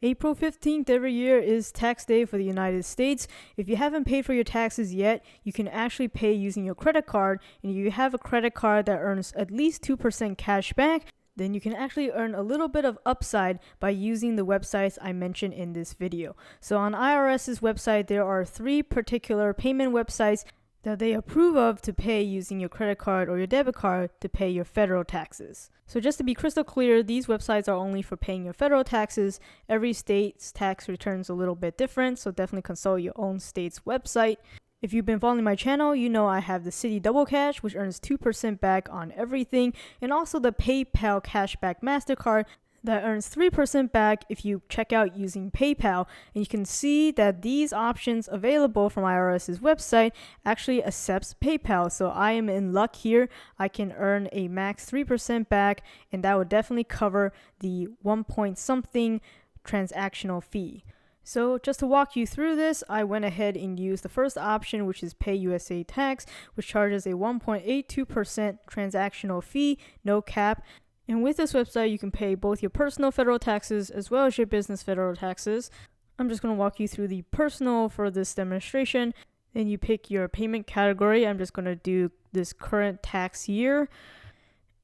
April 15th every year is tax day for the United States. If you haven't paid for your taxes yet, you can actually pay using your credit card. And if you have a credit card that earns at least 2% cash back, then you can actually earn a little bit of upside by using the websites I mentioned in this video. So on IRS's website, there are 3 particular payment websites that they approve of to pay using your credit card or your debit card to pay your federal taxes. So just to be crystal clear, these websites are only for paying your federal taxes. Every state's tax return is a little bit different, so definitely consult your own state's website. If you've been following my channel, you know I have the Citi Double Cash, which earns 2% back on everything, and also the PayPal Cashback MasterCard that earns 3% back if you check out using PayPal. And you can see that these options available from IRS's website actually accepts PayPal. So I am in luck here. I can earn a max 3% back, and that would definitely cover the 1 point something transactional fee. So just to walk you through this, I went ahead and used the first option, which is PayUSA Tax, which charges a 1.82% transactional fee, no cap. And with this website, you can pay both your personal federal taxes as well as your business federal taxes. I'm just going to walk you through the personal for this demonstration. Then you pick your payment category. I'm just going to do this current tax year.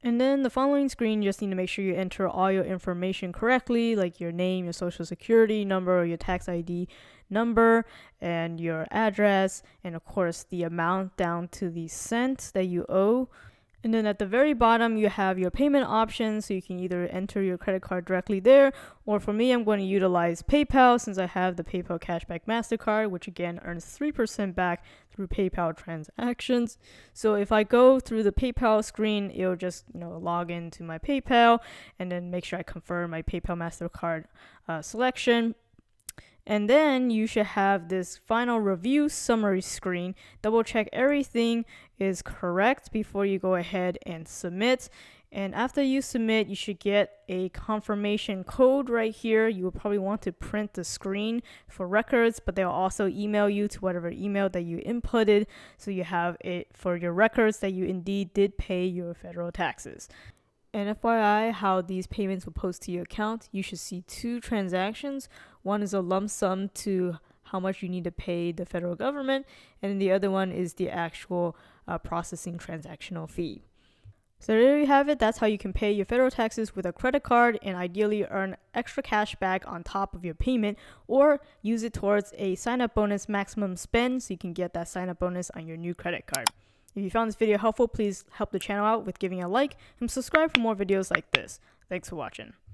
And then the following screen, you just need to make sure you enter all your information correctly, like your name, your social security number, or your tax ID number, and your address, and of course the amount down to the cent that you owe. And then at the very bottom, you have your payment options, so you can either enter your credit card directly there, or for me, I'm going to utilize PayPal since I have the PayPal Cashback MasterCard, which again earns 3% back through PayPal transactions. So if I go through the PayPal screen, it'll just log into my PayPal and then make sure I confirm my PayPal MasterCard selection. And then you should have this final review summary screen. Double check everything is correct before you go ahead and submit. And after you submit, you should get a confirmation code right here. You will probably want to print the screen for records, but they'll also email you to whatever email that you inputted, so you have it for your records that you indeed did pay your federal taxes. And FYI, how these payments will post to your account, you should see 2 transactions. One is a lump sum to how much you need to pay the federal government, and the other one is the actual processing transactional fee. So there you have it. That's how you can pay your federal taxes with a credit card and ideally earn extra cash back on top of your payment, or use it towards a sign-up bonus maximum spend so you can get that sign-up bonus on your new credit card. If you found this video helpful, please help the channel out with giving a like and subscribe for more videos like this. Thanks for watching.